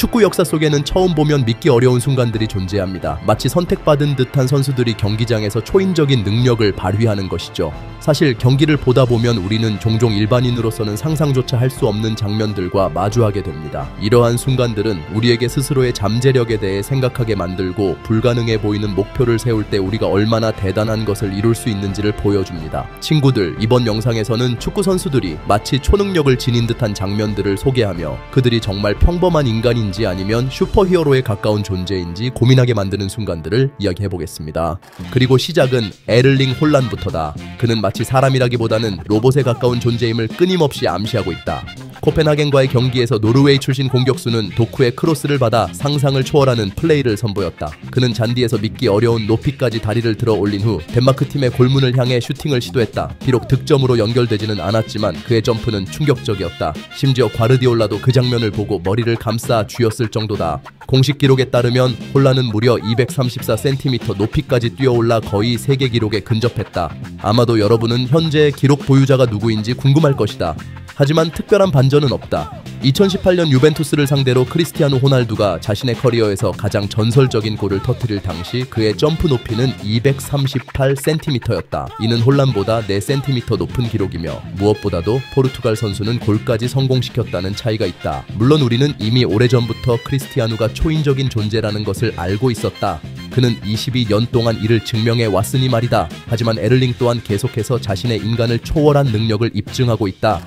축구 역사 속에는 처음 보면 믿기 어려운 순간들이 존재합니다. 마치 선택받은 듯한 선수들이 경기장에서 초인적인 능력을 발휘하는 것이죠. 사실 경기를 보다 보면 우리는 종종 일반인으로서는 상상조차 할 수 없는 장면들과 마주하게 됩니다. 이러한 순간들은 우리에게 스스로의 잠재력에 대해 생각하게 만들고 불가능해 보이는 목표를 세울 때 우리가 얼마나 대단한 것을 이룰 수 있는지를 보여줍니다. 친구들, 이번 영상에서는 축구 선수들이 마치 초능력을 지닌 듯한 장면들을 소개하며 그들이 정말 평범한 인간인지 아니면 슈퍼히어로에 가까운 존재인지 고민하게 만드는 순간들을 이야기해보겠습니다. 그리고 시작은 에를링 홀란부터다. 그는 마치 사람이라기보다는 로봇에 가까운 존재임을 끊임없이 암시하고 있다. 코펜하겐과의 경기에서 노르웨이 출신 공격수는 도쿠의 크로스를 받아 상상을 초월하는 플레이를 선보였다. 그는 잔디에서 믿기 어려운 높이까지 다리를 들어 올린 후 덴마크 팀의 골문을 향해 슈팅을 시도했다. 비록 득점으로 연결되지는 않았지만 그의 점프는 충격적이었다. 심지어 과르디올라도 그 장면을 보고 머리를 감싸 쥐었을 정도다. 공식 기록에 따르면 홀란은 무려 234cm 높이까지 뛰어올라 거의 세계 기록에 근접했다. 아마도 여러분은 현재 기록 보유자가 누구인지 궁금할 것이다. 하지만 특별한 반전은 없다. 2018년 유벤투스를 상대로 크리스티아노 호날두가 자신의 커리어에서 가장 전설적인 골을 터뜨릴 당시 그의 점프 높이는 238cm였다. 이는 홀란보다 4cm 높은 기록이며 무엇보다도 포르투갈 선수는 골까지 성공시켰다는 차이가 있다. 물론 우리는 이미 오래전부터 크리스티아노가 초인적인 존재라는 것을 알고 있었다. 그는 22년 동안 이를 증명해 왔으니 말이다. 하지만 에를링 또한 계속해서 자신의 인간을 초월한 능력을 입증하고 있다.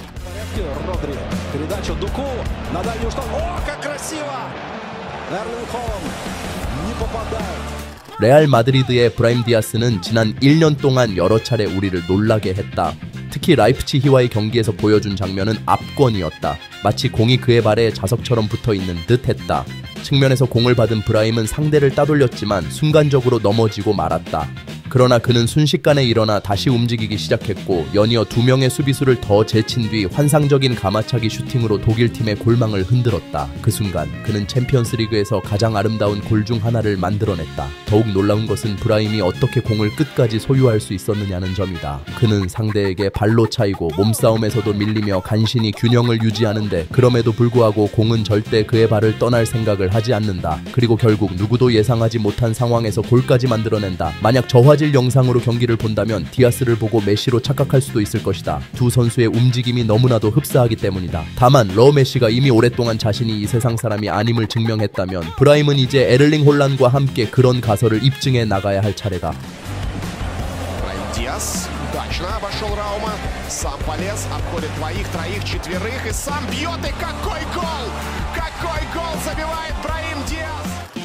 레알 마드리드의 브라임 디아스는 지난 1년 동안 여러 차례 우리를 놀라게 했다. 특히 라이프치히와의 경기에서 보여준 장면은 압권이었다. 마치 공이 그의 발에 자석처럼 붙어있는 듯 했다. 측면에서 공을 받은 브라임은 상대를 따돌렸지만 순간적으로 넘어지고 말았다. 그러나 그는 순식간에 일어나 다시 움직이기 시작했고 연이어 2명의 수비수를 더 제친 뒤 환상적인 가마차기 슈팅으로 독일팀의 골망을 흔들었다. 그 순간 그는 챔피언스리그에서 가장 아름다운 골 중 하나를 만들어냈다. 더욱 놀라운 것은 브라임이 어떻게 공을 끝까지 소유할 수 있었느냐는 점이다. 그는 상대에게 발로 차이고 몸싸움에서도 밀리며 간신히 균형을 유지하는데 그럼에도 불구하고 공은 절대 그의 발을 떠날 생각을 하지 않는다. 그리고 결국 누구도 예상하지 못한 상황에서 골까지 만들어낸다. 만약 저화질 영상으로 경기를 본다면 디아스를 보고 메시로 착각할 수도 있을 것이다. 두 선수의 움직임이 너무나도 흡사하기 때문이다. 다만 러 메시가 이미 오랫동안 자신이 이 세상 사람이 아님을 증명했다면 브라임은 이제 에를링 홀란과 함께 그런 가설을 입증해 나가야 할 차례다. Диас удачно обошел Раума, сам полез, обходит двоих, троих, четверых и сам бьет. И какой гол! Какой гол забивает Браим Диас!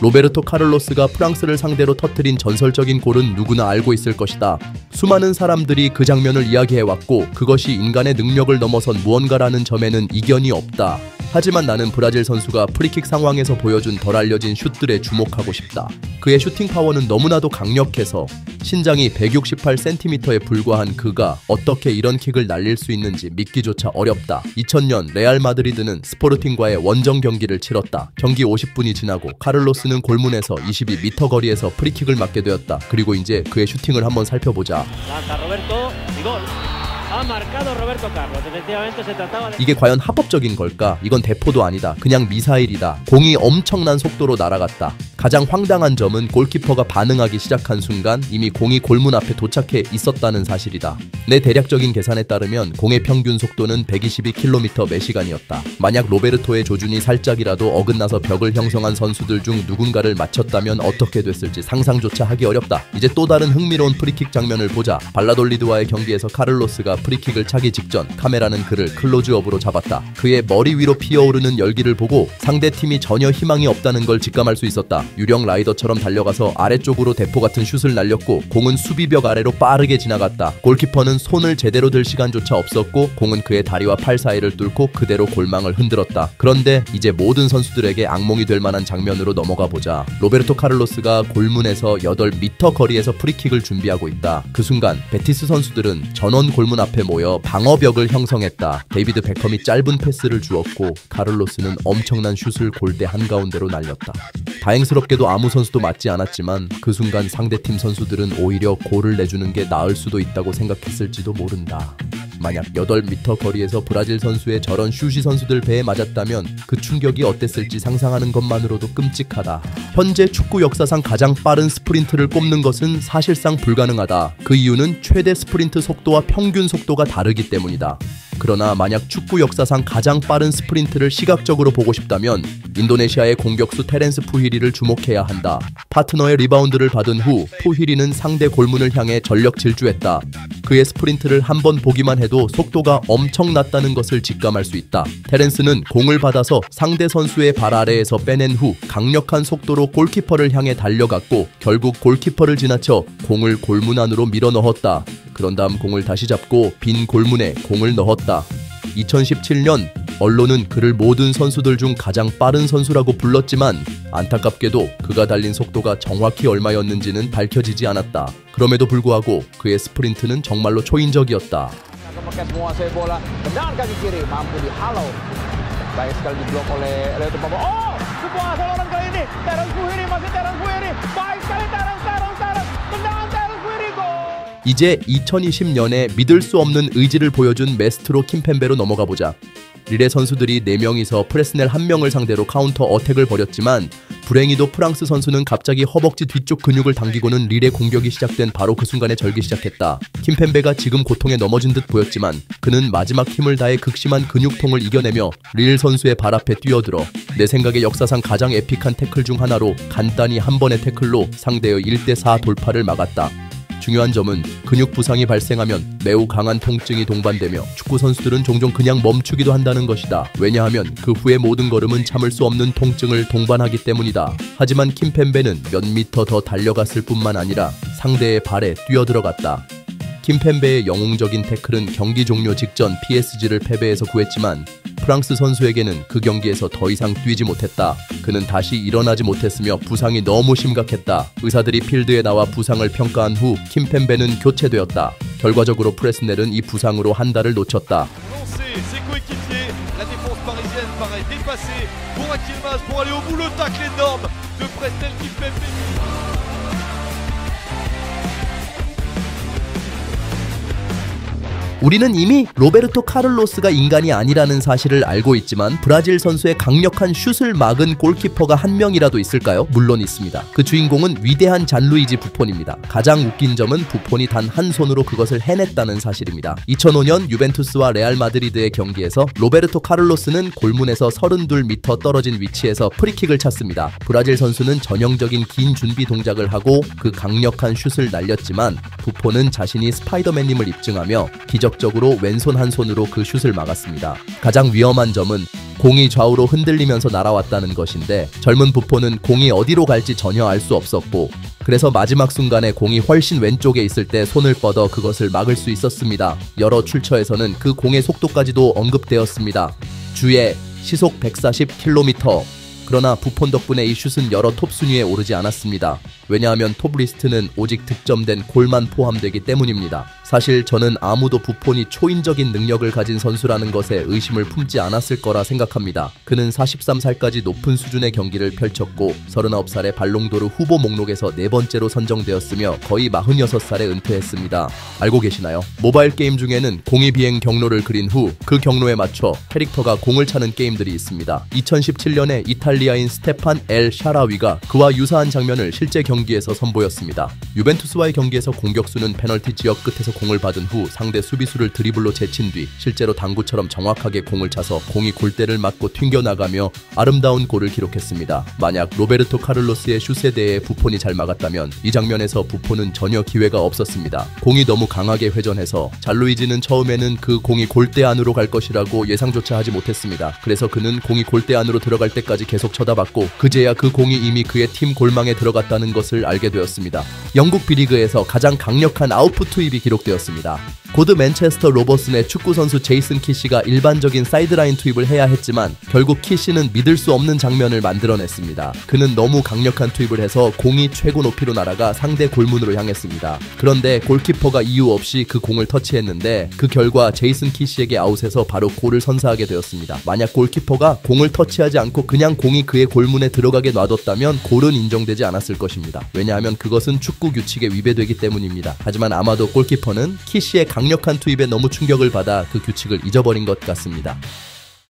로베르토 카를로스가 프랑스를 상대로 터뜨린 전설적인 골은 누구나 알고 있을 것이다. 수많은 사람들이 그 장면을 이야기해왔고 그것이 인간의 능력을 넘어선 무언가라는 점에는 이견이 없다. 하지만 나는 브라질 선수가 프리킥 상황에서 보여준 덜 알려진 슛들에 주목하고 싶다. 그의 슈팅 파워는 너무나도 강력해서 신장이 168cm에 불과한 그가 어떻게 이런 킥을 날릴 수 있는지 믿기조차 어렵다. 2000년 레알 마드리드는 스포르팅과의 원정 경기를 치렀다. 경기 50분이 지나고 카를로스는 골문에서 22m 거리에서 프리킥을 맞게 되었다. 그리고 이제 그의 슈팅을 한번 살펴보자. 이게 과연 합법적인 걸까? 이건 대포도 아니다. 그냥 미사일이다. 공이 엄청난 속도로 날아갔다. 가장 황당한 점은 골키퍼가 반응하기 시작한 순간 이미 공이 골문 앞에 도착해 있었다는 사실이다. 내 대략적인 계산에 따르면 공의 평균 속도는 122km/시간이었다. 만약 로베르토의 조준이 살짝이라도 어긋나서 벽을 형성한 선수들 중 누군가를 맞췄다면 어떻게 됐을지 상상조차 하기 어렵다. 이제 또 다른 흥미로운 프리킥 장면을 보자. 발라돌리드와의 경기에서 카를로스가 프리킥을 차기 직전 카메라는 그를 클로즈업으로 잡았다. 그의 머리 위로 피어오르는 열기를 보고 상대팀이 전혀 희망이 없다는 걸 직감할 수 있었다. 유령 라이더처럼 달려가서 아래쪽으로 대포 같은 슛을 날렸고 공은 수비벽 아래로 빠르게 지나갔다. 골키퍼는 손을 제대로 들 시간조차 없었고 공은 그의 다리와 팔 사이를 뚫고 그대로 골망을 흔들었다. 그런데 이제 모든 선수들에게 악몽이 될 만한 장면으로 넘어가 보자. 로베르토 카를로스가 골문에서 8m 거리에서 프리킥을 준비하고 있다. 그 순간 베티스 선수들은 전원 골문 앞에 모여 방어벽을 형성했다. 데이비드 베컴이 짧은 패스를 주었고 카를로스는 엄청난 슛을 골대 한가운데로 날렸다. 다행스럽게도 아무 선수도 맞지 않았지만 그 순간 상대팀 선수들은 오히려 골을 내주는 게 나을 수도 있다고 생각했을지도 모른다. 만약 8m 거리에서 브라질 선수의 저런 슛이 선수들 배에 맞았다면 그 충격이 어땠을지 상상하는 것만으로도 끔찍하다. 현재 축구 역사상 가장 빠른 스프린트를 꼽는 것은 사실상 불가능하다. 그 이유는 최대 스프린트 속도와 평균 속도가 다르기 때문이다. 그러나 만약 축구 역사상 가장 빠른 스프린트를 시각적으로 보고 싶다면 인도네시아의 공격수 테렌스 푸히리를 주목해야 한다. 파트너의 리바운드를 받은 후 푸히리는 상대 골문을 향해 전력 질주했다. 그의 스프린트를 한번 보기만 해도 속도가 엄청났다는 것을 직감할 수 있다. 테렌스는 공을 받아서 상대 선수의 발 아래에서 빼낸 후 강력한 속도로 골키퍼를 향해 달려갔고 결국 골키퍼를 지나쳐 공을 골문 안으로 밀어 넣었다. 그런 다음 공을 다시 잡고 빈 골문에 공을 넣었다. 2017년 언론은 그를 모든 선수들 중 가장 빠른 선수라고 불렀지만 안타깝게도 그가 달린 속도가 정확히 얼마였는지는 밝혀지지 않았다. 그럼에도 불구하고 그의 스프린트는 정말로 초인적이었다. 이제 2020년에 믿을 수 없는 의지를 보여준 메스트로 킴펜베로 넘어가 보자. 릴레 선수들이 4명이서 프레스넬 1명을 상대로 카운터 어택을 벌였지만 불행히도 프랑스 선수는 갑자기 허벅지 뒤쪽 근육을 당기고는 릴레 공격이 시작된 바로 그 순간에 절기 시작했다. 킴펜베가 지금 고통에 넘어진 듯 보였지만 그는 마지막 힘을 다해 극심한 근육통을 이겨내며 릴 선수의 발 앞에 뛰어들어 내 생각에 역사상 가장 에픽한 태클 중 하나로 간단히 한 번의 태클로 상대의 1대4 돌파를 막았다. 중요한 점은 근육 부상이 발생하면 매우 강한 통증이 동반되며 축구 선수들은 종종 그냥 멈추기도 한다는 것이다. 왜냐하면 그 후의 모든 걸음은 참을 수 없는 통증을 동반하기 때문이다. 하지만 킴펜베는 몇 미터 더 달려갔을 뿐만 아니라 상대의 발에 뛰어들어갔다. 킴펜베의 영웅적인 태클은 경기 종료 직전 PSG를 패배해서 구했지만 프랑스 선수에게는 그 경기에서 더 이상 뛰지 못했다. 그는 다시 일어나지 못했으며 부상이 너무 심각했다. 의사들이 필드에 나와 부상을 평가한 후 킴펜베는 교체되었다. 결과적으로 프레스넬은 이 부상으로 한 달을 놓쳤다. 우리는 이미 로베르토 카를로스가 인간이 아니라는 사실을 알고 있지만 브라질 선수의 강력한 슛을 막은 골키퍼가 한 명이라도 있을까요? 물론 있습니다. 그 주인공은 위대한 잔루이지 부폰입니다. 가장 웃긴 점은 부폰이 단 한 손으로 그것을 해냈다는 사실입니다. 2005년 유벤투스와 레알 마드리드의 경기에서 로베르토 카를로스는 골문에서 32m 떨어진 위치에서 프리킥을 찼습니다. 브라질 선수는 전형적인 긴 준비 동작을 하고 그 강력한 슛을 날렸지만 부폰은 자신이 스파이더맨임을 입증하며 기적적으로 왼손 한 손으로 그 슛을 막았습니다. 가장 위험한 점은 공이 좌우로 흔들리면서 날아왔다는 것인데 젊은 부폰은 공이 어디로 갈지 전혀 알 수 없었고 그래서 마지막 순간에 공이 훨씬 왼쪽에 있을 때 손을 뻗어 그것을 막을 수 있었습니다. 여러 출처에서는 그 공의 속도까지도 언급되었습니다. 주에 시속 140km. 그러나 부폰 덕분에 이 슛은 여러 톱 순위에 오르지 않았습니다. 왜냐하면 톱 리스트는 오직 득점된 골만 포함되기 때문입니다. 사실 저는 아무도 부폰이 초인적인 능력을 가진 선수라는 것에 의심을 품지 않았을 거라 생각합니다. 그는 43살까지 높은 수준의 경기를 펼쳤고 39살에 발롱도르 후보 목록에서 4번째로 선정되었으며 거의 46살에 은퇴했습니다. 알고 계시나요? 모바일 게임 중에는 공이 비행 경로를 그린 후 그 경로에 맞춰 캐릭터가 공을 차는 게임들이 있습니다. 2017년에 이탈리아인 스테판 엘 샤라위가 그와 유사한 장면을 실제 경기에서 선보였습니다. 유벤투스와의 경기에서 공격수는 페널티 지역 끝에서 공을 받은 후 상대 수비수를 드리블로 제친 뒤 실제로 당구처럼 정확하게 공을 차서 공이 골대를 맞고 튕겨나가며 아름다운 골을 기록했습니다. 만약 로베르토 카를로스의 슛에 대해 부폰이 잘 막았다면 이 장면에서 부폰은 전혀 기회가 없었습니다. 공이 너무 강하게 회전해서 잘루이지는 처음에는 그 공이 골대 안으로 갈 것이라고 예상조차 하지 못했습니다. 그래서 그는 공이 골대 안으로 들어갈 때까지 계속 쳐다봤고 그제야 그 공이 이미 그의 팀 골망에 들어갔다는 것을 알게 되었습니다. 영국 B리그에서 가장 강력한 아웃풋 투입이 기록되었습니다. 고드 맨체스터 로버슨의 축구선수 제이슨 키시가 일반적인 사이드라인 투입을 해야 했지만 결국 키시는 믿을 수 없는 장면을 만들어냈습니다. 그는 너무 강력한 투입을 해서 공이 최고 높이로 날아가 상대 골문으로 향했습니다. 그런데 골키퍼가 이유 없이 그 공을 터치했는데 그 결과 제이슨 키시에게 아웃해서 바로 골을 선사하게 되었습니다. 만약 골키퍼가 공을 터치하지 않고 그냥 공이 그의 골문에 들어가게 놔뒀다면 골은 인정되지 않았을 것입니다. 왜냐하면 그것은 축구 규칙에 위배되기 때문입니다. 하지만 아마도 골키퍼는 키시의 강력한 투입에 너무 충격을 받아 그 규칙을 잊어버린 것 같습니다.